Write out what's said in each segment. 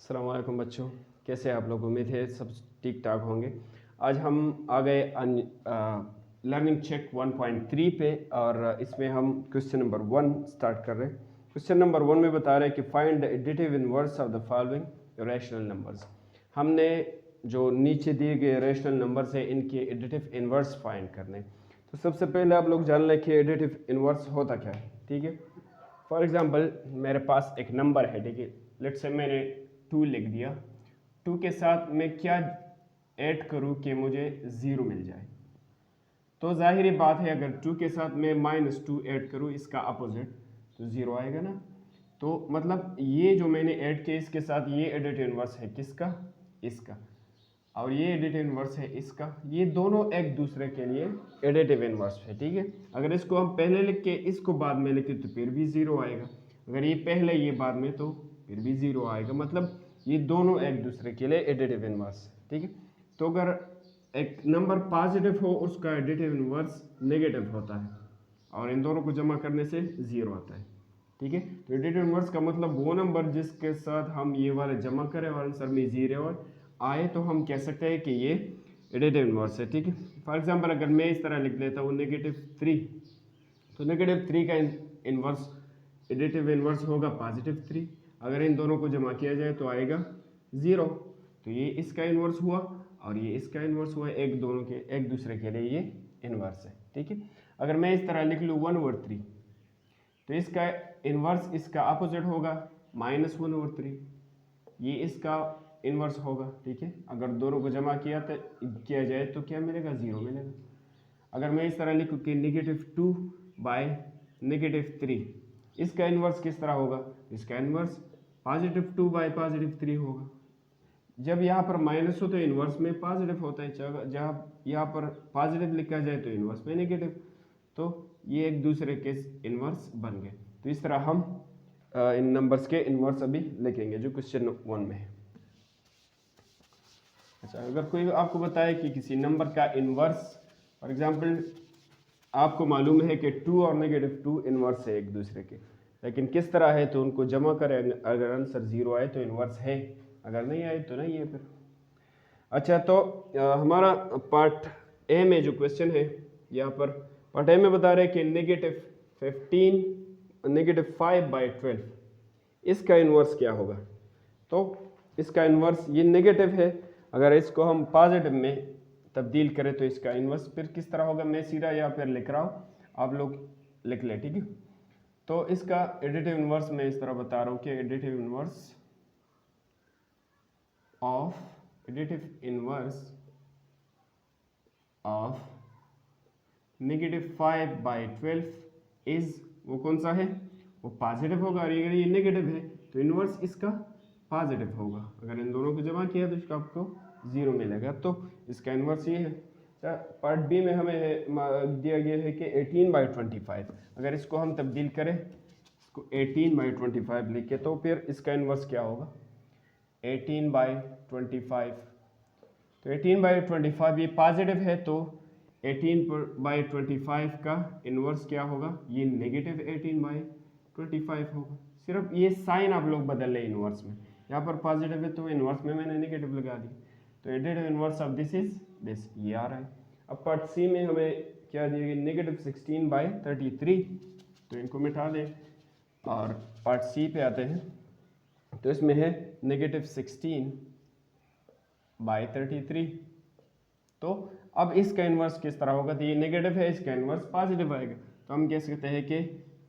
अस्सलाम वालेकुम बच्चों, कैसे हैं आप लोग। उम्मीद है सब ठीक ठाक होंगे। आज हम आ गए लर्निंग चेक 1.3 पे और इसमें हम क्वेश्चन नंबर 1 स्टार्ट कर रहे हैं। क्वेश्चन नंबर 1 में बता रहे हैं कि find the additive inverse of the following rational numbers. हमने जो नीचे दिए गए रैशनल नंबर्स हैं इनके एडिटिव इनवर्स फाइंड करने। तो सबसे पहले आप लोग जान लें कि एडिटिव इनवर्स होता क्या है। ठीक है, फॉर एग्जांपल मेरे पास एक नंबर है, ठीक है, लेट्स से मैंने 2 लिख दिया। 2 के साथ मैं क्या ऐड करूं कि मुझे 0 मिल जाए। तो जाहिर बात है अगर 2 के साथ मैं -2 ऐड करूं इसका अपोजिट तो 0 आएगा ना। तो मतलब ये जो मैंने ऐड किया इसके साथ ये एडिटिव इनवर्स है किसका, इसका, और ये एडिटिव इनवर्स है इसका। ये दोनों एक दूसरे के लिए एडिटिव इनवर्स है। ठीक है, अगर इसको हम पहले लिख के इसको बाद में लिखे तो फिर भी 0 आएगा। अगर ये पहले ये बाद में तो फिर भी 0 आएगा। मतलब ये दोनों एक दूसरे के लिए एडिटिव इनवर्स है। ठीक है, तो अगर एक नंबर पॉजिटिव हो उसका एडिटिव इनवर्स नेगेटिव होता है और इन दोनों को जमा करने से 0 आता है। ठीक है, तो एडिटिव इनवर्स का मतलब वो नंबर जिसके साथ हम ये वाले जमा करें और आंसर में 0 आए तो हम कह सकते हैं कि ये एडिटिव इनवर्स है। ठीक है, फॉर एग्जांपल अगर मैं इस तरह लिख लेता हूँ -3, तो -3 का इनवर्स एडिटिव इनवर्स होगा +3। अगर इन दोनों को जमा किया जाए तो आएगा 0। तो ये इसका इनवर्स हुआ और ये इसका इनवर्स हुआ, एक दूसरे के लिए ये इनवर्स है। ठीक है, अगर मैं इस तरह लिख लूँ 1/3 तो इसका इनवर्स इसका अपोजिट होगा -1/3, ये इसका इनवर्स होगा। ठीक है, अगर दोनों को जमा किया जाए तो क्या मिलेगा, 0 मिलेगा। अगर मैं इस तरह लिखूँ कि -2/-3 इसका इनवर्स किस तरह होगा, इसका इनवर्स +2/+3 होगा। जब यहाँ पर माइनस हो तो इनवर्स में पॉजिटिव होता है, जहाँ यहाँ पर पॉजिटिव लिखा जाए तो इनवर्स में नेगेटिव। तो ये एक दूसरे के इनवर्स बन गए। तो इस तरह हम इन नंबर्स के इनवर्स अभी लिखेंगे जो क्वेश्चन 1 में है। अच्छा, अगर कोई आपको बताए कि किसी नंबर का इनवर्स, फॉर एग्जांपल आपको मालूम है कि 2 और -2 इनवर्स है एक दूसरे के, लेकिन किस तरह है तो उनको जमा करें, अगर आंसर 0 आए तो इनवर्स है, अगर नहीं आए तो नहीं है फिर। अच्छा, तो हमारा पार्ट ए में जो क्वेश्चन है यहाँ पर पार्ट ए में बता रहे हैं कि -5/12 इसका इन्वर्स क्या होगा। तो इसका इन्वर्स ये नेगेटिव है, अगर इसको हम पॉजिटिव में तब्दील करें तो इसका इन्वर्स फिर किस तरह होगा। मैं सीधा यहाँ पर लिख रहा हूँ, आप लोग लिख लें। ठीक है, तो इसका एडिटिव इन्वर्स मैं इस तरह बता रहा हूँ कि एडिटिव इन्वर्स ऑफ -5/12 इज, वो कौन सा है, वो पॉजिटिव होगा। और अगर ये नेगेटिव है तो इन्वर्स इसका पॉजिटिव होगा। अगर इन दोनों को जमा किया तो इसका आपको 0 मिलेगा। तो इसका इन्वर्स ये है। पार्ट बी में हमें दिया गया है कि 18/25, अगर इसको हम तब्दील करें, इसको 18/25 लिखे तो फिर इसका इन्वर्स क्या होगा, 18/25। तो 18/25 ये पॉजिटिव है तो 18/25 का इन्वर्स क्या होगा, ये नेगेटिव 18/25 होगा। सिर्फ ये साइन आप लोग बदल लें इन्वर्स में, यहाँ पर पॉजिटिव है तो इन्वर्स में मैंने नेगेटिव लगा दी। तो additive inverse of this is this, ये आ रहा है। अब पार्ट सी में हमें क्या दिया गया, -16/33, तो इनको मिटा दें और पार्ट सी पे आते हैं। तो इसमें है -16/33। तो अब इसका इन्वर्स किस तरह होगा, तो ये नेगेटिव है, इसका इन्वर्स पॉजिटिव आएगा। तो हम कह सकते हैं कि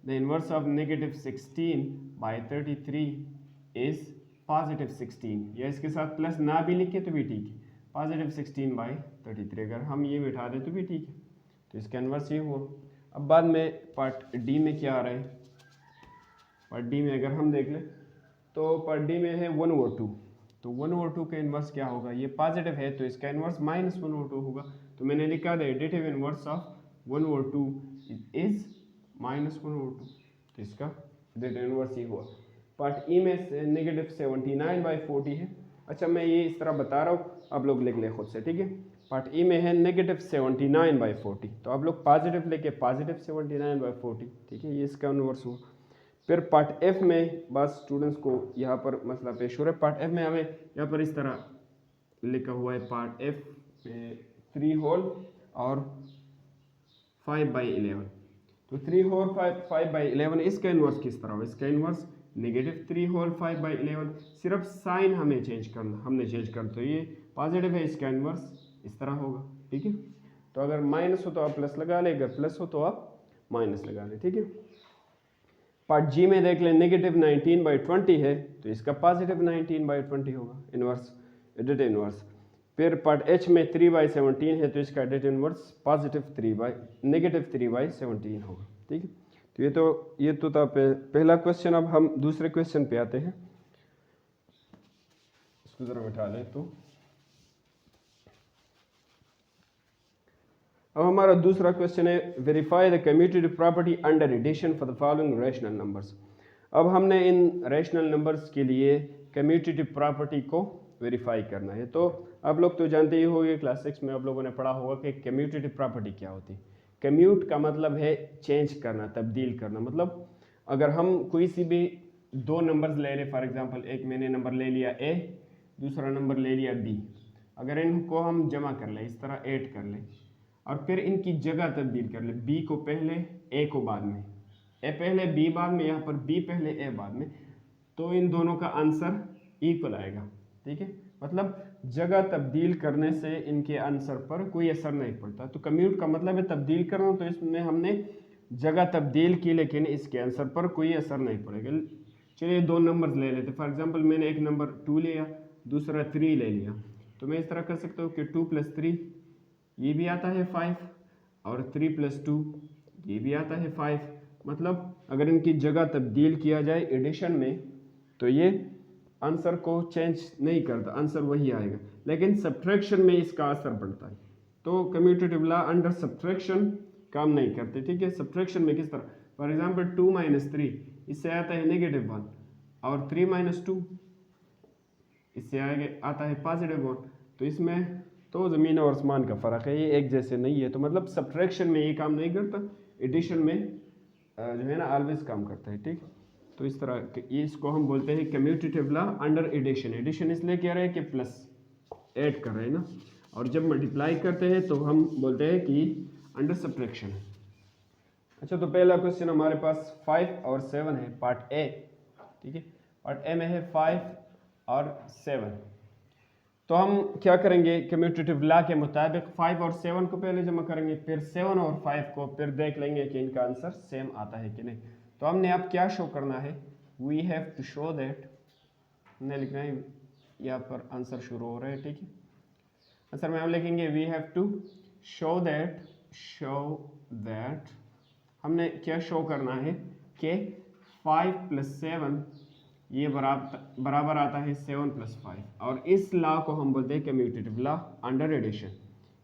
द इन्वर्स ऑफ -16/33 इज +16, या इसके साथ प्लस ना भी लिखे तो भी ठीक है, +16/33। अगर हम ये बिठा दें तो भी ठीक है। तो इसका इन्वर्स ये हुआ। अब बाद में पार्ट डी में क्या आ रहा है, पार्ट डी में अगर हम देख लें तो पार्ट डी में है 1/2। तो 1/2 का इन्वर्स क्या होगा, ये पॉजिटिव है तो इसका इन्वर्स -1/2 होगा। तो मैंने लिखा the additive inverse of 1/2 is -1/2। तो इसका एडिटिव इन्वर्स ये हुआ। पार्ट ई में -79/40 है। अच्छा, मैं ये इस तरह बता रहा हूँ, आप लोग लिख लें खुद से। ठीक है, पार्ट ई में है -79/40, तो आप लोग पॉजिटिव लेके +79/40। ठीक है, ये इसका इन्वर्स हुआ। फिर पार्ट एफ में बस स्टूडेंट्स को यहाँ पर मसला पेश हो रहा है। पार्ट एफ में हमें यहाँ पर इस तरह लिखा हुआ है, पार्ट एफ 3 होल और 5/11। तो 3 होल 5/11 इसका इन्वर्स किस तरह होगा? इसका इन्वर्स -3 होल 5/11। सिर्फ साइन हमें चेंज करना, हमने चेंज करना, तो ये पॉजिटिव है, इसका इन्वर्स इस तरह होगा। ठीक है, तो अगर माइनस हो तो आप प्लस लगा लें, अगर प्लस हो तो आप माइनस लगा लें। ठीक है, पार्ट जी में देख लें, -19/20 है तो इसका पॉजिटिव 19/20 होगा, इन्वर्स एडिट इन्वर्स। फिर पार्ट एच में 3/17 है तो इसका एडिट इन्वर्स -3/17 होगा। ठीक है, तो ये तो था पहला क्वेश्चन। अब हम दूसरे क्वेश्चन पे आते हैं, इसको जरा बैठा लें। तो अब हमारा दूसरा क्वेश्चन है, verify the commutative property under addition for the following rational numbers. अब हमने इन रैशनल नंबर्स के लिए कम्यूटेटिव प्रॉपर्टी को वेरीफाई करना है। तो आप लोग तो जानते ही होंगे, क्लास 6 में आप लोगों ने पढ़ा होगा कि कम्यूटेटिव प्रॉपर्टी क्या होती है। कम्यूट का मतलब है चेंज करना, तब्दील करना। मतलब अगर हम कोई सी भी दो नंबर्स ले लें, फॉर एग्जांपल एक मैंने नंबर ले लिया ए, दूसरा नंबर ले लिया बी, अगर इनको हम जमा कर लें, इस तरह ऐड कर लें और फिर इनकी जगह तब्दील कर लें, बी को पहले ए को बाद में, ए पहले बी बाद में, यहाँ पर बी पहले ए बाद में, तो इन दोनों का आंसर इक्वल आएगा। ठीक है, मतलब जगह तब्दील करने से इनके आंसर पर कोई असर नहीं पड़ता। तो कम्यूट का मतलब है तब्दील करना, तो इसमें हमने जगह तब्दील की लेकिन इसके आंसर पर कोई असर नहीं पड़ेगा। चलिए दो नंबर ले लेते, फॉर एग्जांपल मैंने एक नंबर 2 लिया, दूसरा 3 ले लिया, तो मैं इस तरह कर सकता हूँ कि 2 + 3 ये भी आता है 5 और 3 + 2 ये भी आता है 5। मतलब अगर इनकी जगह तब्दील किया जाए एडिशन में तो ये आंसर को चेंज नहीं करता, आंसर वही आएगा, लेकिन सब्ट्रैक्शन में इसका असर पड़ता है। तो कम्यूटेटिव लॉ अंडर सब्ट्रैक्शन काम नहीं करते। ठीक है, सब्ट्रैक्शन में किस तरह, फॉर एग्जांपल 2 - 3 इससे आता है -1 और 3 - 2 इससे आता है +1। तो इसमें तो ज़मीन और आसमान का फ़र्क है, ये एक जैसे नहीं है। तो मतलब सब्ट्रैक्शन में ये काम नहीं करता, एडिशन में जो है ना ऑलवेज काम करता है। ठीक, तो इस तरह इसको हम बोलते हैं commutative law under addition. Addition इसलिए कह रहे हैं कि प्लस ऐड कर रहे हैं ना, और जब मल्टीप्लाई करते हैं तो हम बोलते हैं कि अंडर सब्ट्रैक्शन है। अच्छा, तो पहला क्वेश्चन हमारे पास 5 और 7 है, पार्ट ए। ठीक है, पार्ट ए में है 5 और 7। तो हम क्या करेंगे, कम्यूटेटिव लॉ के मुताबिक 5 और 7 को पहले जमा करेंगे, फिर 7 और 5 को फिर देख लेंगे कि इनका आंसर सेम आता है कि नहीं। तो हमने अब क्या शो करना है, we have to show that, हमने लिखना है, यहाँ पर आंसर शुरू हो रहा है। ठीक है, आंसर में हम लिखेंगे we have to show that हमने क्या शो करना है कि 5 + 7 ये बराबर आता है 7 + 5, और इस लॉ को हम बोलते हैं कम्यूटेटिव लॉ अंडर एडिशन।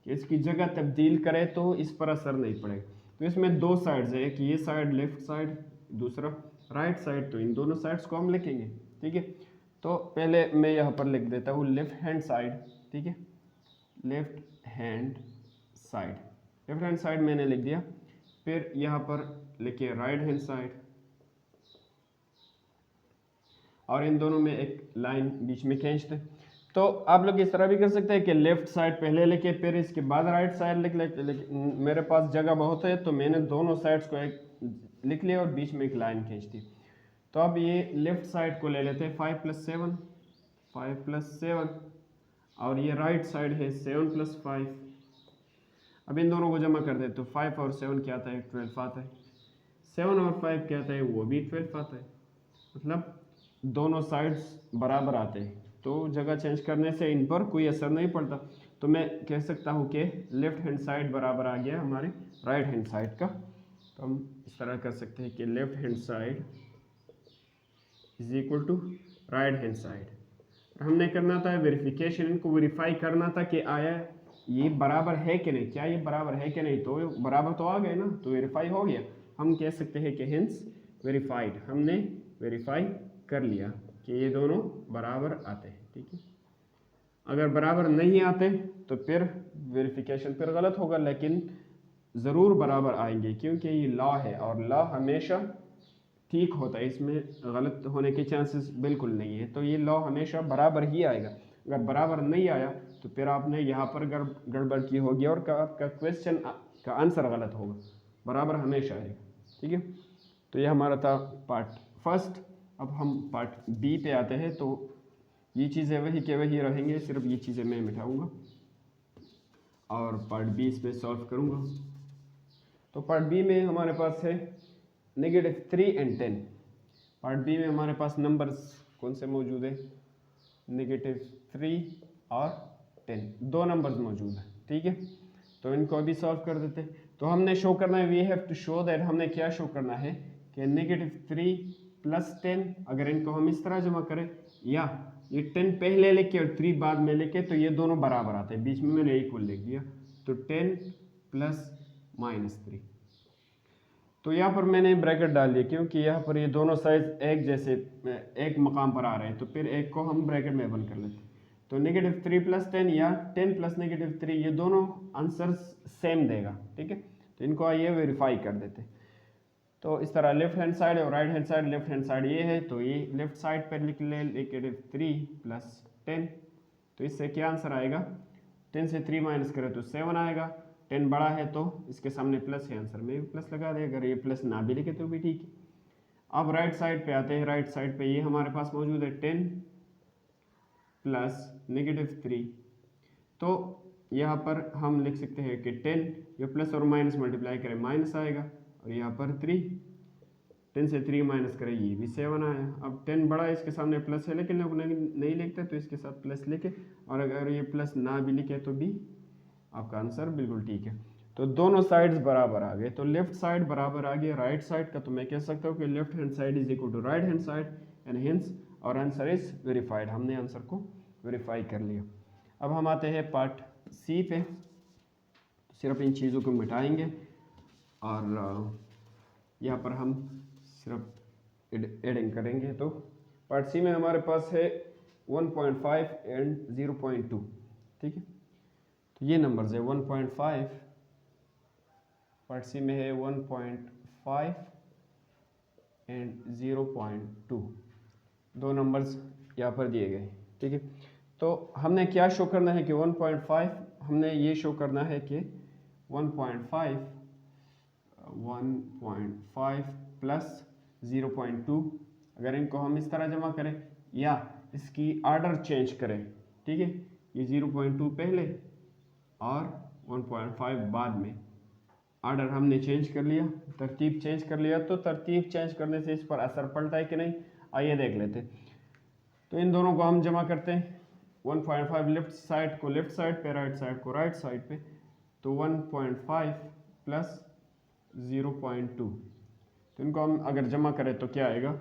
इसकी जगह तब्दील करें तो इस पर असर नहीं पड़ेगा। तो इसमें दो साइड्स है, एक ये साइड लेफ्ट साइड, दूसरा राइट साइड, तो इन दोनों साइड्स को हम लिखेंगे। ठीक है, तो पहले मैं यहाँ पर लिख देता हूँ लेफ्ट हैंड साइड। ठीक है, लेफ्ट हैंड साइड मैंने लिख दिया, फिर यहाँ पर लिखिए राइट हैंड साइड, और इन दोनों में एक लाइन बीच में खींच दें। तो आप लोग इस तरह भी कर सकते हैं कि लेफ्ट साइड पहले लिखे फिर इसके बाद राइट साइड लिख ले। मेरे पास जगह बहुत है तो मैंने दोनों साइड्स को एक लिख लिया और बीच में एक लाइन खींच दी। तो अब ये लेफ्ट साइड को ले लेते हैं 5 + 7 और ये राइट साइड है 7 + 5। अब इन दोनों को जमा कर दे तो 5 और 7 क्या आता है, 12 आता है। 7 और 5 क्या आता है, वो भी 12 आता है। मतलब दोनों साइड्स बराबर आते हैं, तो जगह चेंज करने से इन पर कोई असर नहीं पड़ता। तो मैं कह सकता हूँ कि लेफ्ट हैंड साइड बराबर आ गया हमारे राइट हैंड साइड का। तो हम इस तरह कर सकते हैं कि left hand side is equal to right hand side. हमने करना था वेरिफिकेशन, इनको वेरीफाई करना था कि आया ये बराबर है कि नहीं, क्या ये बराबर है कि नहीं। तो बराबर तो आ गए ना, तो वेरीफाई हो गया। हम कह सकते हैं कि हेंस वेरीफाइड, हमने वेरीफाई कर लिया कि ये दोनों बराबर आते हैं। ठीक है, अगर बराबर नहीं आते तो फिर वेरिफिकेशन फिर गलत होगा, लेकिन ज़रूर बराबर आएंगे क्योंकि ये लॉ है और लॉ हमेशा ठीक होता है, इसमें गलत होने के चांसेस बिल्कुल नहीं है। तो ये लॉ हमेशा बराबर ही आएगा। अगर बराबर नहीं आया तो फिर आपने यहाँ पर गड़बड़ की होगी और आपका क्वेश्चन का आंसर गलत होगा। बराबर हमेशा आएगा, ठीक है। तो ये हमारा था पार्ट फर्स्ट। अब हम पार्ट बी पे आते हैं। तो ये चीज़ें वही के वही रहेंगे, सिर्फ ये चीज़ें मैं मिटाऊंगा और पार्ट बी इसमें सॉल्व करूंगा। तो पार्ट बी में हमारे पास है -3 and 10। पार्ट बी में हमारे पास नंबर्स कौन से मौजूद है? -3 और 10, दो नंबर्स मौजूद हैं, ठीक है। तो इनको अभी सॉल्व कर देते हैं। तो हमने शो करना है, we have to show that, हमने क्या शो करना है कि -3 + 10, अगर इनको हम इस तरह जमा करें या ये 10 पहले लेके और 3 बाद में लेके, तो ये दोनों बराबर आते हैं। बीच में मैंने इक्वल लिख दिया, तो 10 + -3। तो यहाँ पर मैंने ब्रैकेट डाल दिया क्योंकि यहाँ पर ये दोनों साइज एक जैसे एक मकाम पर आ रहे हैं, तो फिर एक को हम ब्रैकेट में बंद कर लेते हैं। तो -3 + 10 या 10 + -3, ये दोनों आंसर सेम देगा, ठीक है। तो इनको आइए वेरीफाई कर देते हैं। तो इस तरह लेफ्ट हैंड साइड और right hand side, left hand side ये है तो ये लेफ्ट साइड पर लिख ले -3 + 10। तो इससे क्या आंसर आएगा? 10 से 3 माइनस करें तो 7 आएगा। 10 बड़ा है तो इसके सामने प्लस है, आंसर में भी प्लस लगा दे, अगर ये प्लस ना भी लिखे तो भी ठीक है। अब राइट साइड पे आते हैं। राइट साइड पे ये हमारे पास मौजूद है 10 + -3। तो यहाँ पर हम लिख सकते हैं कि 10 ये प्लस और माइनस मल्टीप्लाई करें माइनस आएगा, और यहाँ पर 3, 10 से 3 माइनस करें ये भी 7 आया। अब 10 बड़ा है, इसके सामने प्लस है, लेकिन लोग नहीं लिखते तो इसके साथ प्लस लिखे, और अगर ये प्लस ना भी लिखे तो भी आपका आंसर बिल्कुल ठीक है। तो दोनों साइड्स बराबर आ गए। तो लेफ्ट साइड बराबर आ गया राइट साइड का, तो मैं कह सकता हूँ कि left hand side is equal to right hand side, and hence और आंसर इज वेरीफाइड। हमने आंसर को वेरीफाई कर लिया। अब हम आते हैं पार्ट सी पे। सिर्फ इन चीज़ों को मिटाएंगे और यहाँ पर हम सिर्फ एडिंग करेंगे। तो पार्ट सी में हमारे पास है 1.5 एंड 0.2, ठीक है। तो ये नंबर्स है 1.5, पार्ट सी में है 1.5 एंड 0.2, दो नंबर्स यहाँ पर दिए गए, ठीक है। तो हमने क्या शो करना है कि 1.5, हमने ये शो करना है कि 1.5 प्लस 0.2, अगर इनको हम इस तरह जमा करें या इसकी आर्डर चेंज करें, ठीक है। ये 0.2 पहले और 1.5 बाद में, आर्डर हमने चेंज कर लिया, तरतीब चेंज कर लिया। तो तरतीब चेंज करने से इस पर असर पड़ता है कि नहीं, आइए देख लेते हैं। तो इन दोनों को हम जमा करते हैं। 1.5 लेफ्ट साइड को लेफ्ट साइड पे, राइट साइड को राइट साइड पे। तो 1.5 प्लस 0.2, तो इनको हम अगर जमा करें तो क्या आएगा?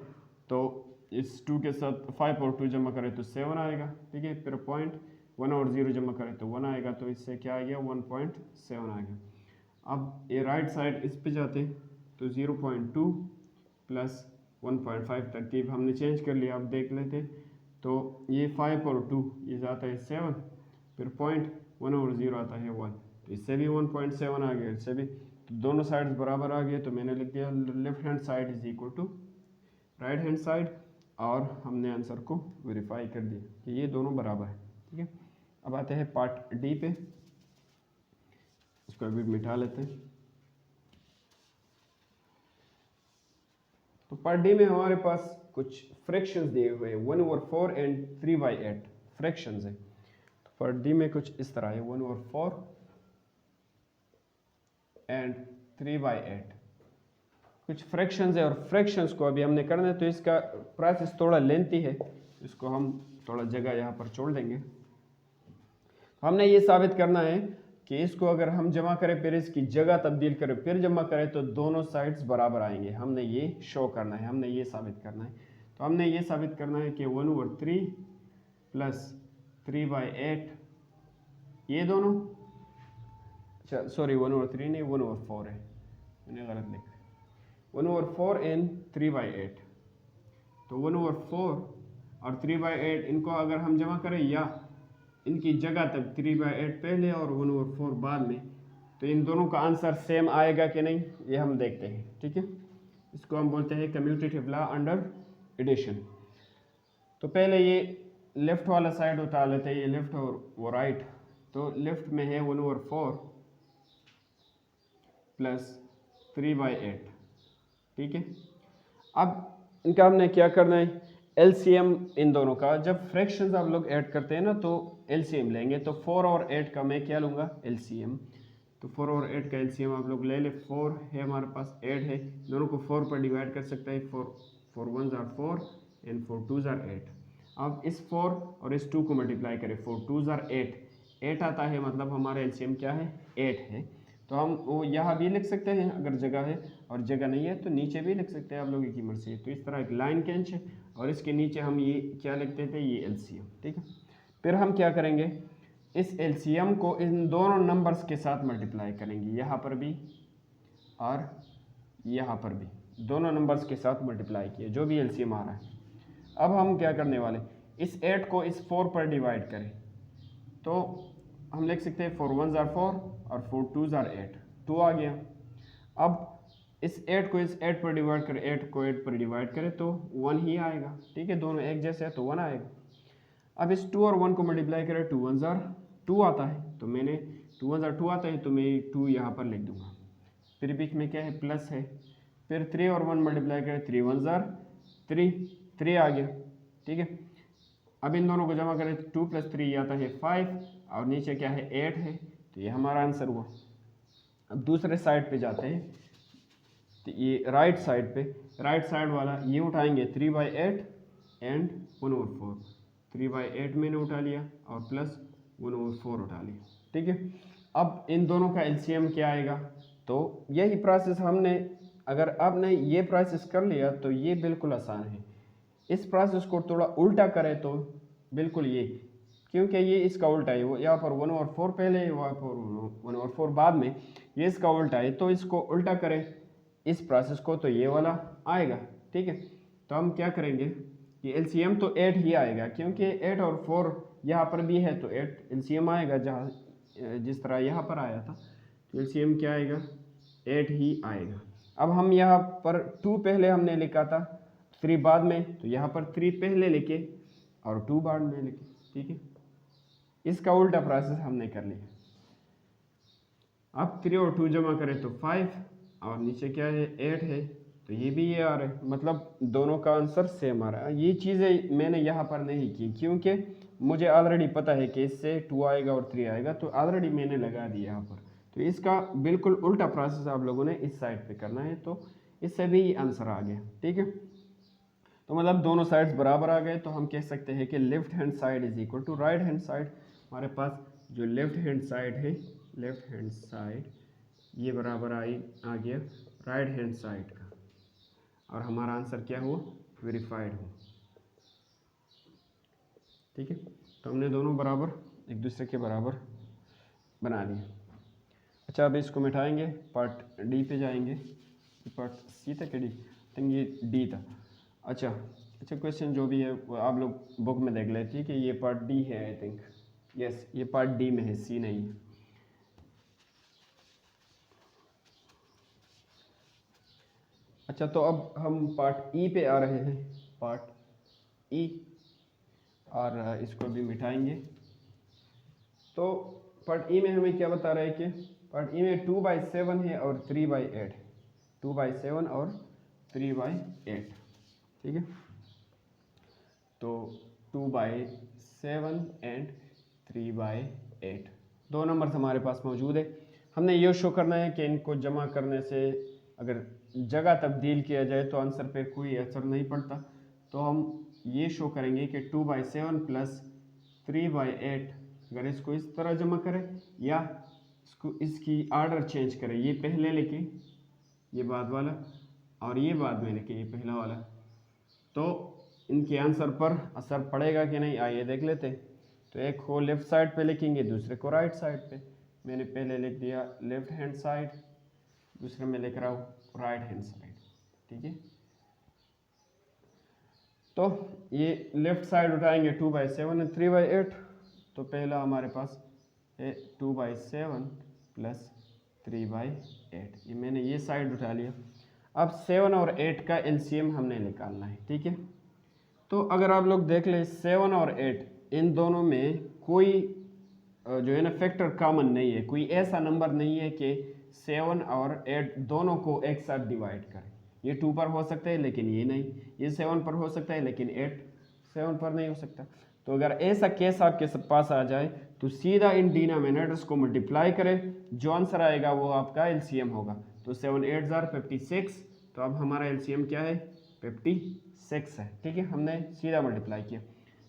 तो इस 2 के साथ 5 और 2 जमा करें तो 7 आएगा, ठीक है। फिर पॉइंट 1 और 0 जमा करें तो 1 आएगा, तो इससे क्या आ गया? 1.7 आ गया। अब ये राइट साइड इस पे जाते तो 0.2 प्लस 1.5, तरतीब हमने चेंज कर लिया। अब देख लेते, तो ये 5 और 2 ये जाता है 7, फिर पॉइंट 1 और 0 आता है 1, तो इससे भी 1.7 आ गया, इससे भी। तो दोनों साइड्स बराबर आ गए, तो मैंने लिख दिया left hand side is equal to right hand side, और हमने आंसर को वेरीफाई कर दिया कि ये दोनों बराबर है, ठीक है। अब आते हैं पार्ट डी पे, इसको अभी मिटा लेते हैं। तो पार्ट डी में हमारे पास कुछ फ्रैक्शंस दिए हुए हैं, 1/4 एंड 3/8 फ्रैक्शंस है। तो पार्ट डी में कुछ इस तरह है, 1/4 एंड 3/8 कुछ फ्रैक्शंस है, और फ्रैक्शंस को अभी हमने करना है। तो इसका प्रोसेस थोड़ा लेंथी है, इसको हम थोड़ा जगह यहाँ पर छोड़ देंगे। हमने ये साबित करना है कि इसको अगर हम जमा करें फिर इसकी जगह तब्दील करें फिर जमा करें तो दोनों साइड्स बराबर आएंगे। हमने ये शो करना है, हमने ये साबित करना है। तो हमने ये साबित करना है कि 1/3 प्लस 3/8 ये दोनों, अच्छा सॉरी 1/3 नहीं 1/4 है, मैंने गलत लिखा, 1/4 एंड 3/8। तो 1/4 और 3/8 इनको अगर हम जमा करें या इनकी जगह तक 3/8 पहले और 1/4 बाद में, तो इन दोनों का आंसर सेम आएगा कि नहीं ये हम देखते हैं, ठीक है। इसको हम बोलते हैं कम्यूटेटिव लॉ अंडर एडिशन। तो पहले ये लेफ्ट वाला साइड उठा लेते हैं, ये लेफ्ट और वो राइट। तो लेफ्ट में है 1/4 प्लस 3/8, ठीक है। अब इनका हमने क्या करना है, एलसीएम इन दोनों का। जब फ्रैक्शंस आप लोग ऐड करते हैं ना तो एलसीएम लेंगे। तो 4 और 8 का मैं क्या लूँगा, एलसीएम। तो 4 और 8 का एलसीएम आप लोग ले ले। 4 है हमारे पास, 8 है, दोनों को 4 पर डिवाइड कर सकते हैं। 4 1s are 4 and 4 2s are 8। अब इस 4 और इस 2 को मल्टीप्लाई करें, 4 2s are 8, 8 आता है, मतलब हमारा एलसीएम क्या है, 8 है। तो हम वो यहाँ भी लिख सकते हैं अगर जगह है, और जगह नहीं है तो नीचे भी लिख सकते हैं आप लोगों की मर्जी। तो इस तरह एक लाइन खींच है और इसके नीचे हम ये क्या लिखते थे, ये एलसीएम, ठीक है। फिर हम क्या करेंगे, इस एलसीएम को इन दोनों नंबर्स के साथ मल्टीप्लाई करेंगे, यहाँ पर भी और यहाँ पर भी, दोनों नंबर्स के साथ मल्टीप्लाई किए जो भी एलसीएम आ रहा है। अब हम क्या करने वाले, इस 8 को इस 4 पर डिवाइड करें। तो हम लिख सकते हैं 4 1s are 4 और 4 2s are 8, 2 आ गया। अब इस 8 को इस 8 पर डिवाइड करें, 8 को 8 पर डिवाइड करें तो 1 ही आएगा, ठीक है, दोनों एक जैसे है तो 1 आएगा। अब इस 2 और 1 को मल्टीप्लाई करें, 2 1s are 2 आता है, तो मैंने 2 1s are 2 आता है तो मैं 2 यहाँ पर लिख दूंगा। फिर बीच में क्या है, प्लस है। फिर 3 और 1 मल्टीप्लाई करें, 3 1s are 3, 3 आ गया, ठीक है। अब इन दोनों को जमा करें, 2 + 3 आता है 5 और नीचे क्या है, 8 है, तो ये हमारा आंसर हुआ। अब दूसरे साइड पे जाते हैं, तो ये राइट साइड पे, राइट साइड वाला ये उठाएंगे 3/8 एंड 1/4, 3/8 मैंने उठा लिया और प्लस 1/4 उठा लिया, ठीक है। अब इन दोनों का एलसीएम क्या आएगा, तो यही प्रोसेस हमने, अगर आपने ये प्रोसेस कर लिया तो ये बिल्कुल आसान है। इस प्रोसेस को थोड़ा उल्टा करें तो बिल्कुल ये, क्योंकि ये इसका उल्टा है, वो यहाँ पर 1/4 पहले, वहाँ पर 1/4 बाद में, ये इसका उल्टा है। तो इसको उल्टा करें इस प्रोसेस को तो ये वाला आएगा, ठीक है। तो हम क्या करेंगे कि एलसीएम तो 8 ही आएगा, क्योंकि 8 और 4 यहाँ पर भी है तो 8 एलसीएम आएगा, जहाँ जिस तरह यहाँ पर आया था। तो एलसीएम क्या आएगा, 8 ही आएगा। अब हम यहाँ पर 2 पहले हमने लिखा था, 3 बाद में, तो यहाँ पर 3 पहले लिखे और 2 बाद में लिखे, ठीक है। इसका उल्टा प्रोसेस हमने कर लिया। अब 3 और 2 जमा करें तो 5 और नीचे क्या है, 8 है, तो ये भी ये आ रहा है, मतलब दोनों का आंसर सेम आ रहा है। ये चीज़ें मैंने यहाँ पर नहीं की क्योंकि मुझे ऑलरेडी पता है कि इससे 2 आएगा और 3 आएगा, तो ऑलरेडी मैंने लगा दिया यहाँ पर। तो इसका बिल्कुल उल्टा प्रोसेस आप लोगों ने इस साइड पे करना है, तो इससे भी आंसर आ गया, ठीक है। तो मतलब दोनों साइड्स बराबर आ गए, तो हम कह सकते हैं कि left hand side is equal to right hand side. हमारे पास जो लेफ्ट हैंड साइड है, लेफ्ट हैंड साइड ये बराबर आ गया राइट हैंड साइड का, और हमारा आंसर क्या हुआ, वेरीफाइड हुआ, ठीक है। तो हमने दोनों बराबर एक दूसरे के बराबर बना दिए। अच्छा, अब इसको मिटाएंगे, पार्ट डी पे जाएंगे। पार्ट सी था कि डी, थिंक ये डी था। अच्छा, क्वेश्चन जो भी है वो आप लोग बुक में देख लेते हैं कि ये पार्ट डी है, आई थिंक यस, ये पार्ट डी में है, सी नहीं है। अच्छा, तो अब हम पार्ट ई पे आ रहे हैं, पार्ट ई, और इसको भी मिटाएंगे। तो पार्ट ई में हमें क्या बता रहा है कि पार्ट ई में 2/7 है और 3/8, 2/7 और 3/8, ठीक है। तो 2/7 एंड 3/8 दो नंबर्स हमारे पास मौजूद है। हमने ये शो करना है कि इनको जमा करने से अगर जगह तब्दील किया जाए तो आंसर पे कोई असर नहीं पड़ता। तो हम ये शो करेंगे कि 2/7 प्लस 3/8, अगर इसको इस तरह जमा करें या इसको इसकी आर्डर चेंज करें, ये पहले लिखें, ये बाद वाला, और ये बाद में लिखें, ये पहला वाला, तो इनके आंसर पर असर पड़ेगा कि नहीं, आइए देख लेते हैं। तो एक को लेफ्ट साइड पे लिखेंगे, दूसरे को राइट साइड पे। मैंने पहले लिख दिया लेफ्ट हैंड साइड, दूसरे में लिख रहा हूँ राइट हैंड साइड, ठीक है। तो ये लेफ्ट साइड उठाएंगे 2/7 और 3/8, तो पहला हमारे पास है 2/7 प्लस 3/8, ये मैंने ये साइड उठा लिया। अब 7 और 8 का एलसीएम हमने निकालना है, ठीक है। तो अगर आप लोग देख लें 7 और 8 इन दोनों में कोई जो है ना फैक्टर कॉमन नहीं है, कोई ऐसा नंबर नहीं है कि 7 और 8 दोनों को एक साथ डिवाइड करें। ये 2 पर हो सकता है लेकिन ये नहीं, ये 7 पर हो सकता है लेकिन 8 7 पर नहीं हो सकता। तो अगर ऐसा केस आपके पास आ जाए तो सीधा इन डिनोमिनेटर्स को मल्टीप्लाई करें, जो आंसर आएगा वो आपका एलसीएम होगा। तो 7 8 जार 56, तो अब हमारा एलसीएम क्या है 56 है, ठीक है। हमने सीधा मल्टीप्लाई किया।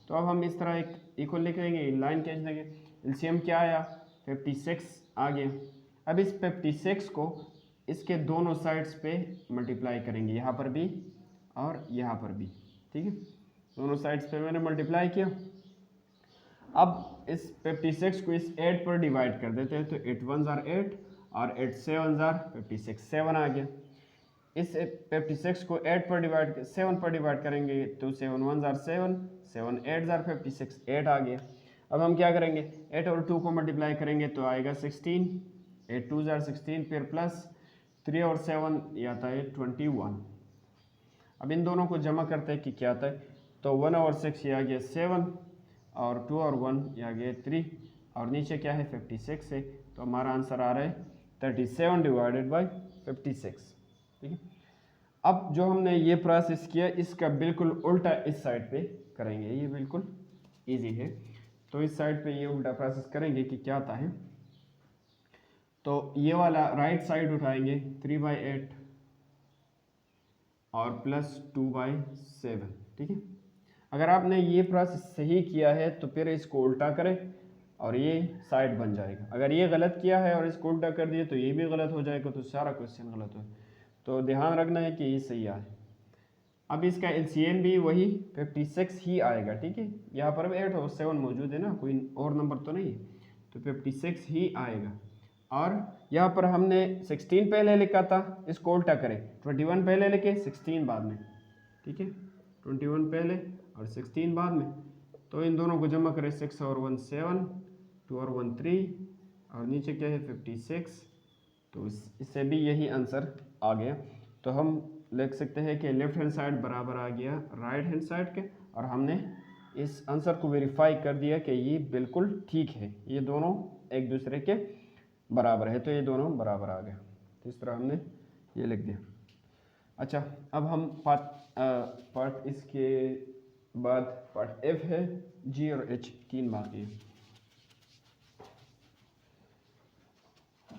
तो अब हम इस तरह एक इक्वल लिख लेंगे, लाइन खींच देंगे, एलसीएम क्या आया 56 आ गया। अब इस 56 को इसके दोनों साइड्स पे मल्टीप्लाई करेंगे, यहाँ पर भी और यहाँ पर भी, ठीक है। दोनों साइड्स पे मैंने मल्टीप्लाई किया। अब इस 56 को इस 8 पर डिवाइड कर देते हैं, तो 8 1 जार 8 और 8 7 जार 56, 7 आ गया। इस 56 को 8 पर डिवाइड 7 पर डिवाइड करेंगे तो 7 1 जार 7 7 8 जार 56, 8 आ गया। अब हम क्या करेंगे 8 और 2 को मल्टीप्लाई करेंगे तो आएगा 16, 8 2 जार 16, फिर प्लस 3 और 7 ये आता है 21। अब इन दोनों को जमा करते हैं कि क्या आता है, तो 1 और 6 ये आ गया 7 और 2 और 1 ये आ गया 3 और नीचे क्या है 56 है, तो हमारा आंसर आ रहा है 37 डिवाइडेड बाई 56, ठीक है। अब जो हमने ये प्रोसेस किया इसका बिल्कुल उल्टा इस साइड पे करेंगे, ये बिल्कुल इजी है। तो इस साइड पे ये उल्टा प्रोसेस करेंगे कि क्या आता है, तो ये वाला राइट साइड उठाएंगे 3/8 और प्लस 2/7, ठीक है। अगर आपने ये प्रोसेस सही किया है तो फिर इसको उल्टा करें और ये साइड बन जाएगा। अगर ये गलत किया है और इसको उल्टा कर दिए तो ये भी गलत हो जाएगा, तो सारा क्वेश्चन गलत हो। तो ध्यान रखना है कि ये सही आए। अब इसका एलसीएम भी वही 56 ही आएगा, ठीक है। यहाँ पर भी 8 और 7 मौजूद है ना, कोई और नंबर तो नहीं है, तो 56 ही आएगा। और यहाँ पर हमने 16 पहले लिखा था, इसको उल्टा करें 21 पहले लिखे 16 बाद में, ठीक है। 21 पहले और 16 बाद में, तो इन दोनों को जमा करें 6 और 1 7, 2 और 1 3 और नीचे क्या है 56, तो इससे भी यही आंसर आ गया। तो हम लिख सकते हैं कि लेफ्ट हैंड साइड बराबर आ गया राइट हैंड साइड के, और हमने इस आंसर को वेरीफाई कर दिया कि ये बिल्कुल ठीक है, ये दोनों एक दूसरे के बराबर है, तो ये दोनों बराबर आ गए। तो इस तरह हमने ये लिख दिया। अच्छा, अब हम पार्ट इसके बाद पार्ट एफ है, जी और एच 3 बाकी है।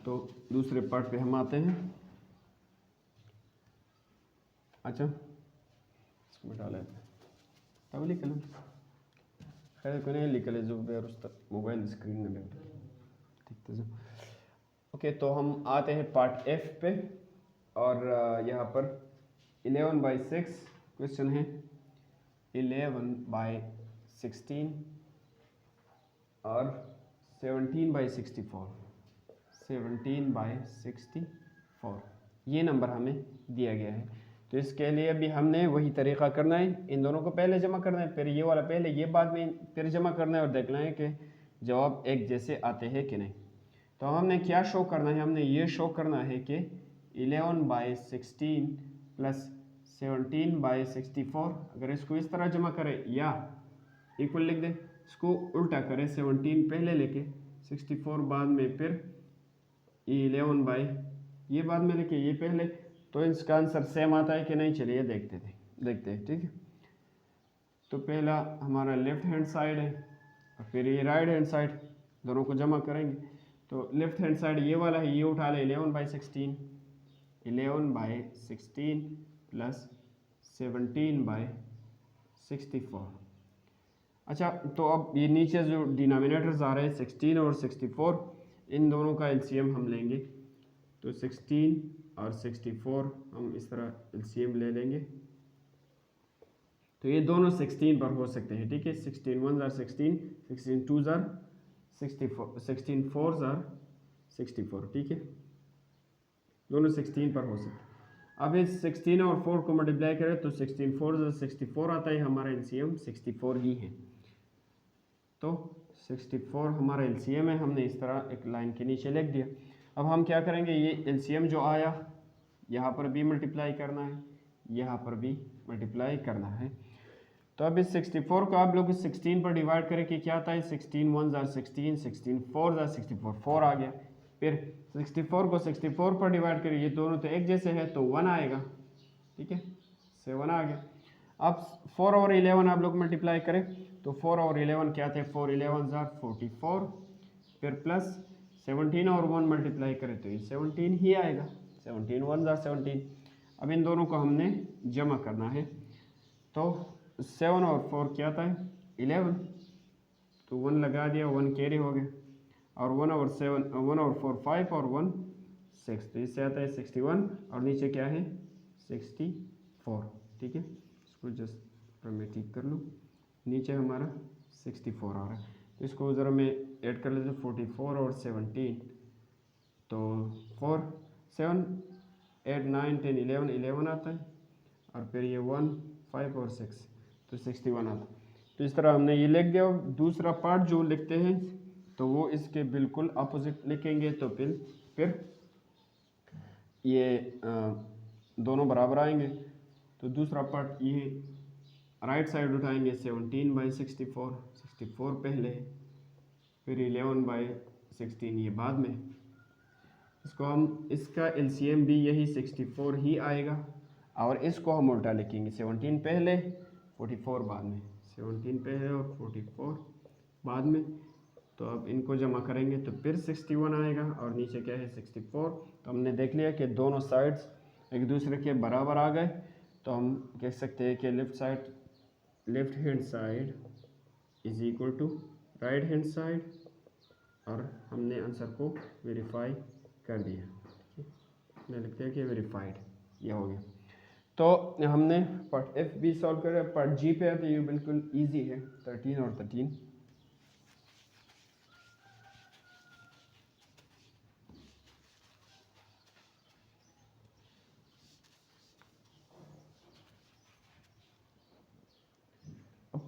तो दूसरे पार्ट पे हम आते हैं। अच्छा, इसको मिटा लेते हैं, तब लिख लें, खैर को नहीं लिख ले जो बेरुस्त मोबाइल स्क्रीन में बैठे, ठीक है। ओके, तो हम आते हैं पार्ट एफ पे, और यहाँ पर 11/6 क्वेश्चन है, 11/16 और 17/64, 17/64 ये नंबर हमें दिया गया है। तो इसके लिए भी हमने वही तरीका करना है, इन दोनों को पहले जमा करना है, फिर ये वाला पहले, ये बाद में फिर जमा करना है और देखना है कि जवाब एक जैसे आते हैं कि नहीं। तो हमने क्या शो करना है, हमने ये शो करना है कि 11/16 प्लस 17/64, अगर इसको इस तरह जमा करें या इक्वल लिख दें, इसको उल्टा करें 17 पहले लेके 64 बाद में, फिर 11 ये बाद में लिखे ये पहले, तो इसका आंसर सेम आता है कि नहीं, चलिए देखते हैं, ठीक है। तो पहला हमारा लेफ्ट हैंड साइड है और फिर ये राइट हैंड साइड, दोनों को जमा करेंगे। तो लेफ्ट हैंड साइड ये वाला है, ये उठा ले 11/16, 11/16 प्लस 17/64। अच्छा, तो अब ये नीचे जो डिनोमिनेटर्स आ रहे हैं 16 और 64, इन दोनों का एलसीएम हम लेंगे। तो 16 और 64 हम इस तरह एलसीएम ले लेंगे, तो ये दोनों 16 पर हो सकते हैं, ठीक है। 16 1 जार 16, 16 2 जार 64, 16 4 जार 64, ठीक है, दोनों 16 पर हो सकते हैं। अब इस 16 और 4 को मल्टीप्लाई करें तो 16 4 जार 64 आता है, हमारा एलसीएम 64 ही है। तो 64 हमारा एलसीएम है, हमने इस तरह एक लाइन के नीचे लिख दिया। अब हम क्या करेंगे, ये एलसीएम जो आया यहाँ पर भी मल्टीप्लाई करना है, यहाँ पर भी मल्टीप्लाई करना है। तो अब इस 64 को आप लोग 16 पर डिवाइड करें कि क्या आता है, 16 1 जार 16, 16 4 जार 64, 4 आ गया। फिर 64 को 64 पर डिवाइड करें, ये दोनों तो एक जैसे है तो 1 आएगा, ठीक है, 7 आ गया। अब 4 और 11 आप लोग मल्टीप्लाई करें तो 4 और 11 क्या थे, 4 11 जार 44, फिर प्लस 17 और 1 मल्टीप्लाई करें तो ये 17 ही आएगा, 17 1 जार 17। अब इन दोनों को हमने जमा करना है, तो 7 और 4 क्या था, 11, तो 1 लगा दिया, 1 कैरी हो गया, और 1 और 4 5 और 1 6, तो इससे आता है 61 और नीचे क्या है 64, ठीक है। इसको जस्ट मैं ठीक कर लूँ, नीचे हमारा 64 आ रहा है, तो इसको ज़रा मैं ऐड कर लेते 44 और 17, तो 4 7 8 9 10 11 11 आता है, और फिर ये 1 5 और 6 तो 61 आता है। तो इस तरह हमने ये लिख दिया। दूसरा पार्ट जो लिखते हैं तो वो इसके बिल्कुल अपोजिट लिखेंगे, तो फिर ये दोनों बराबर आएंगे। तो दूसरा पार्ट ये राइट साइड उठाएंगे, 17/64, 64 पहले, फिर 11/16 ये बाद में। इसको हम, इसका एलसीएम भी यही 64 ही आएगा, और इसको हम उल्टा लिखेंगे, 17 पहले 44 बाद में, 17 पहले और 44 बाद में। तो अब इनको जमा करेंगे तो फिर 61 आएगा, और नीचे क्या है 64। तो हमने देख लिया कि दोनों साइड्स एक दूसरे के बराबर आ गए, तो हम कह सकते हैं कि left hand side is equal to right hand side, और हमने आंसर को वेरीफाई कर दिया, ठीक है। मैं लिखते हैं कि वेरीफाइड, ये हो गया। तो हमने पार्ट एफ भी सॉल्व कर, पार्ट जी पे है तो ये बिल्कुल इजी है, 13 और 13।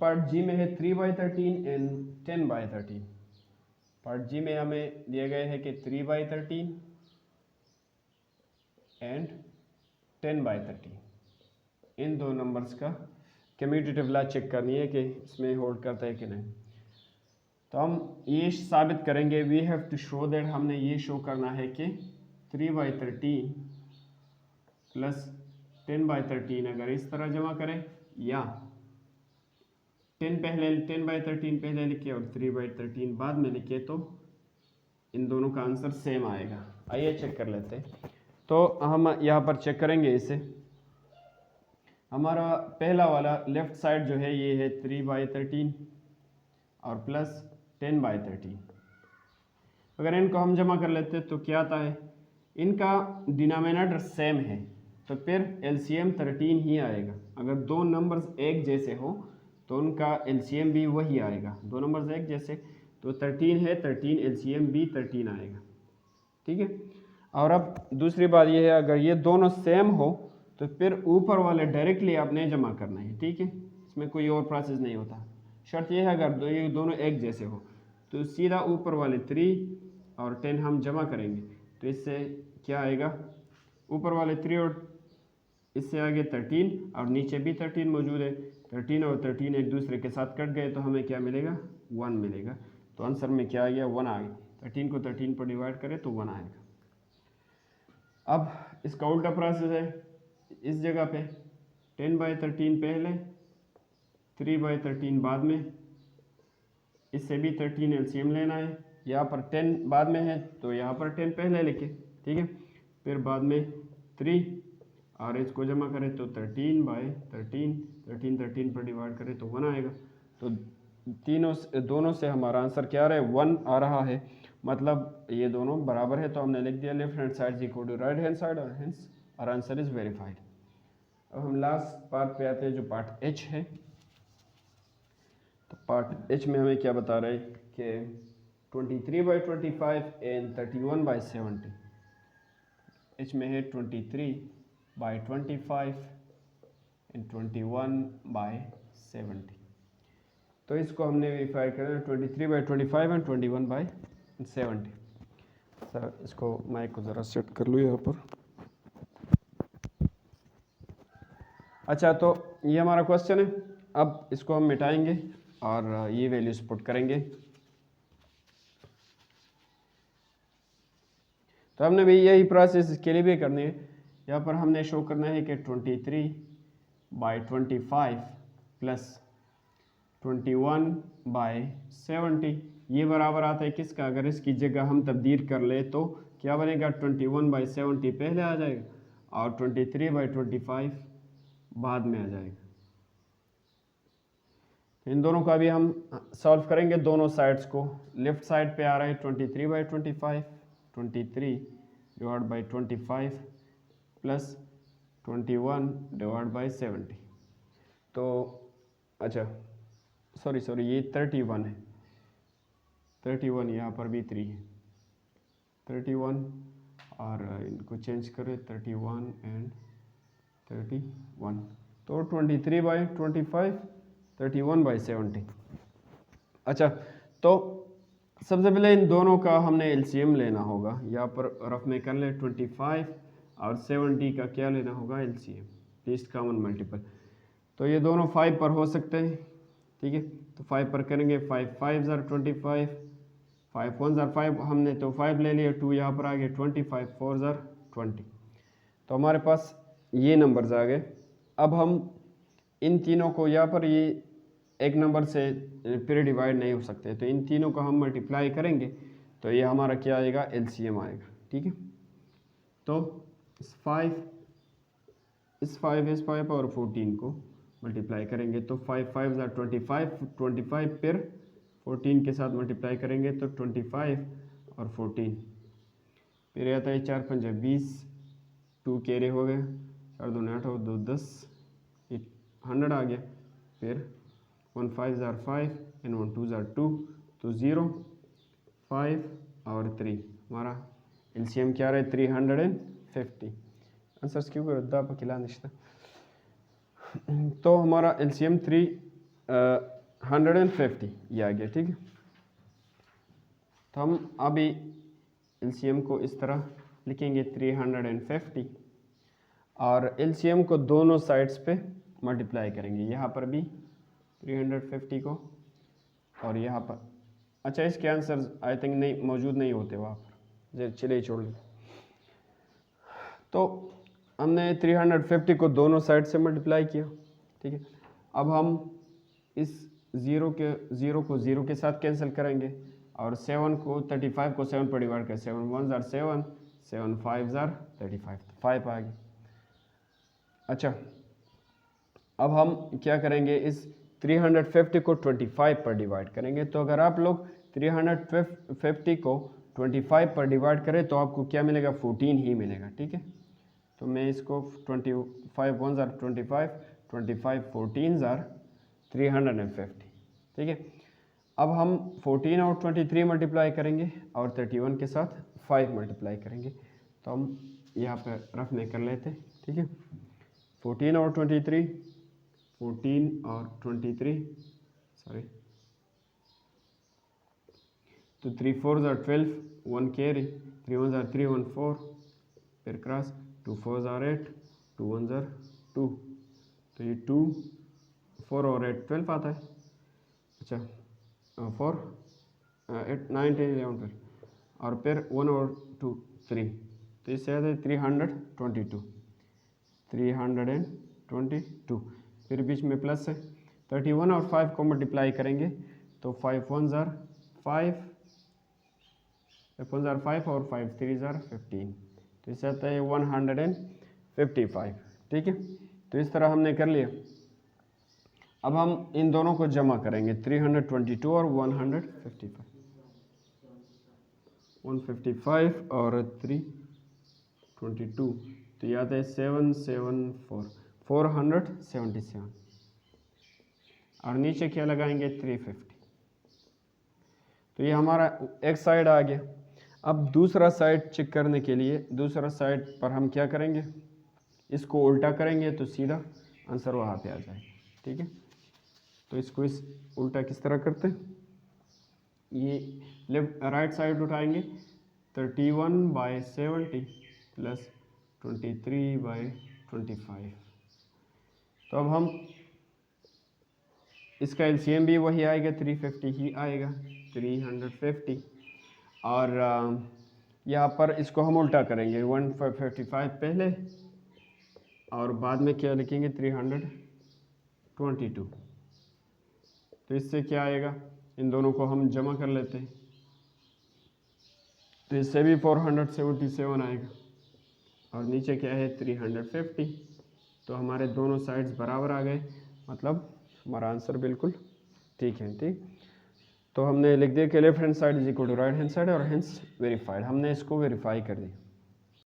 पार्ट जी में है 3/13 एंड 10/13। पार्ट जी में हमें दिए गए हैं कि 3/13 एंड 10/13, इन दो नंबर्स का कम्यूटेटिव लॉ चेक करनी है कि इसमें होल्ड करता है कि नहीं। तो हम ये साबित करेंगे, we have to show that, हमने ये शो करना है कि 3/13 प्लस 10/13 अगर इस तरह जमा करें, या 10/13 पहले लिखे और 3/13 बाद में लिखे, तो इन दोनों का आंसर सेम आएगा। आइए चेक कर लेते हैं। तो हम यहाँ पर चेक करेंगे इसे। हमारा पहला वाला लेफ्ट साइड जो है ये है 3/13 और प्लस 10/13। अगर इनको हम जमा कर लेते तो क्या आता है, इनका डिनोमिनेटर सेम है, तो फिर एलसीएम 13 ही आएगा। अगर दो नंबर्स एक जैसे हो तो उनका एलसीएम भी वही आएगा। दो नंबर्स एक जैसे, तो 13 है, 13 एलसीएम भी 13 आएगा, ठीक है। और अब दूसरी बात यह है, अगर ये दोनों सेम हो तो फिर ऊपर वाले डायरेक्टली आपने जमा करना है, ठीक है। इसमें कोई और प्रोसेस नहीं होता। शर्त यह है अगर ये दोनों एक जैसे हो तो सीधा ऊपर वाले 3 और 10 हम जमा करेंगे, तो इससे क्या आएगा, ऊपर वाले 3 और इससे आगे 13 और नीचे भी 13 मौजूद है। 13 और 13 एक दूसरे के साथ कट गए तो हमें क्या मिलेगा, 1 मिलेगा। तो आंसर में क्या आ गया, 1 आ गया। 13 को 13 पर डिवाइड करें तो 1 आएगा। अब इसका उल्टा प्रोसेस है, इस जगह पे 10/13 पहले, 3/13 बाद में, इससे भी 13 एलसीएम लेना है। यहाँ पर 10 बाद में है तो यहाँ पर 10 पहले लिखे, ठीक है। फिर बाद में 3 और इसको जमा करें तो 13/13 पर डिवाइड करें तो 1 आएगा। तो दोनों से हमारा आंसर क्या आ रहा है, 1 आ रहा है, मतलब ये दोनों बराबर है। तो हमने लिख दिया left hand side equal to right hand side, और hence our answer is verified. अब हम लास्ट पार्ट पे आते हैं जो पार्ट एच है। तो पार्ट एच में हमें क्या बता रहे हैं कि 23/25 एंड 31/70। एच में है 23/25 एंड 21/70। तो इसको हमने वेरीफाई करना, 23/25 एंड 21/70। सर इसको माइक को ज़रा सेट कर लो यहाँ पर। अच्छा, तो ये हमारा क्वेश्चन है। अब इसको हम मिटाएंगे और ये वैल्यूज पुट करेंगे। तो हमने भी यही प्रोसेस इसके लिए भी करनी है। यहाँ पर हमने शो करना है कि 23/25 प्लस 21/70 ये बराबर आता है किसका? अगर इसकी जगह हम तब्दील कर ले तो क्या बनेगा? 21/70 पहले आ जाएगा और 23/25 बाद में आ जाएगा। इन दोनों का भी हम सॉल्व करेंगे दोनों साइड्स को। लेफ्ट साइड पे आ रहा है 23/25, 23/25 प्लस 21/70। तो अच्छा सॉरी ये 31 है, 31 यहाँ पर भी 3 है, 31 और इनको चेंज करें 31 एंड 31, तो 23/25 31/70। अच्छा, तो सबसे पहले इन दोनों का हमने एलसीएम लेना होगा। यहाँ पर रफ में कर ले 25 और 70 का क्या लेना होगा? LCM, least common multiple. तो ये दोनों 5 पर हो सकते हैं, ठीक है। तो 5 पर करेंगे, 5 5 ज़ार 25, 5 1 ज़ार 5, हमने तो 5 ले लिया, 2 यहाँ पर आ गए, 25 4 ज़ार 20। तो हमारे पास ये नंबर्स आ गए। अब हम इन तीनों को, यहाँ पर ये एक नंबर से फिर डिवाइड नहीं हो सकते, तो इन तीनों को हम मल्टीप्लाई करेंगे तो ये हमारा क्या आएगा? एलसीएम आएगा, ठीक है। तो इस 5 और 14 को मल्टीप्लाई करेंगे तो 5 5 ज़ार 25, 25 फिर 14 के साथ मल्टीप्लाई करेंगे तो 25 और 14, फिर आता है 4 5 20, 2 कैरी हो गए, 4 2 8 और 2 10, 100 आ गया, फिर 1 5 ज़ार 5 एंड 1 2 ज़ार 2, तो 0 5 और 3, हमारा एलसीएम क्या रहा है? 350। आंसर्स क्यों करता पकिला निश्ता। तो हमारा एलसीएम 350 ये आ गया, ठीक है। तो हम अभी एलसीएम को इस तरह लिखेंगे 350 और एलसीएम को दोनों साइड्स पे मल्टीप्लाई करेंगे, यहाँ पर भी 350 को और यहाँ पर। अच्छा, इसके आंसर आई थिंक नहीं मौजूद नहीं होते वहाँ पर, चलिए छोड़ लें। तो हमने 350 को दोनों साइड से मल्टीप्लाई किया, ठीक है। अब हम इस 0 को 0 के साथ कैंसिल करेंगे और 7 को 35 को 7 पर डिवाइड करें, 7 1 ज़ार 7, 7 5 ज़ार 35, 5 आ गई। अच्छा, अब हम क्या करेंगे? इस 350 को 25 पर डिवाइड करेंगे। तो अगर आप लोग 350 को 25 पर डिवाइड करें तो आपको क्या मिलेगा? 14 ही मिलेगा, ठीक है। तो मैं इसको 25 1 ज़ार 25, 25 14 ज़ार 350, ठीक है। अब हम 14 और 23 मल्टीप्लाई करेंगे और 31 के साथ 5 मल्टीप्लाई करेंगे। तो हम यहाँ पर रफ में कर लेते, ठीक है। 14 और 23, 14 और 23, सॉरी, तो 3 4 ज़ार 12, 1 कैरी, 3 1 ज़ार 3, 1 4, फिर क्रॉस, 2 4 ज़ार 8, 2 1 ज़ार 2, तो ये 2 4 और 8 12 आता है। अच्छा, 4 8 9 10 11 12 और फिर 1 और 2 3, तो इससे आता है 322, 322, फिर बीच में प्लस है। 31 और 5 को मल्टीप्लाई करेंगे तो 5 1 ज़ार 5, 5 1 ज़ार 5 और 5 3 ज़ार 15, तो इससे आता है 155, ठीक है। तो इस तरह हमने कर लिया। अब हम इन दोनों को जमा करेंगे, 322 और 155, 155 और 322, तो ये आता है 774, 477 और नीचे क्या लगाएंगे? 350। तो ये हमारा एक साइड आ गया। अब दूसरा साइड चेक करने के लिए दूसरा साइड पर हम क्या करेंगे? इसको उल्टा करेंगे तो सीधा आंसर वहाँ पे आ जाएगा, ठीक है। तो इसको इस उल्टा किस तरह करते हैं? ये लेफ्ट राइट साइड उठाएंगे, 31/70 प्लस 23/25, तो अब हम इसका एलसीएम भी वही आएगा, 350 ही आएगा, 350। और यहाँ पर इसको हम उल्टा करेंगे, 155 पहले और बाद में क्या लिखेंगे, 322। तो इससे क्या आएगा, इन दोनों को हम जमा कर लेते हैं, तो इससे भी 477 आएगा और नीचे क्या है 350। तो हमारे दोनों साइड्स बराबर आ गए, मतलब हमारा आंसर बिल्कुल ठीक है। ठीक, तो हमने लिख दिया कि left hand side is equal to right hand side और हेंस वेरीफाइड, हमने इसको वेरीफाई कर दिया।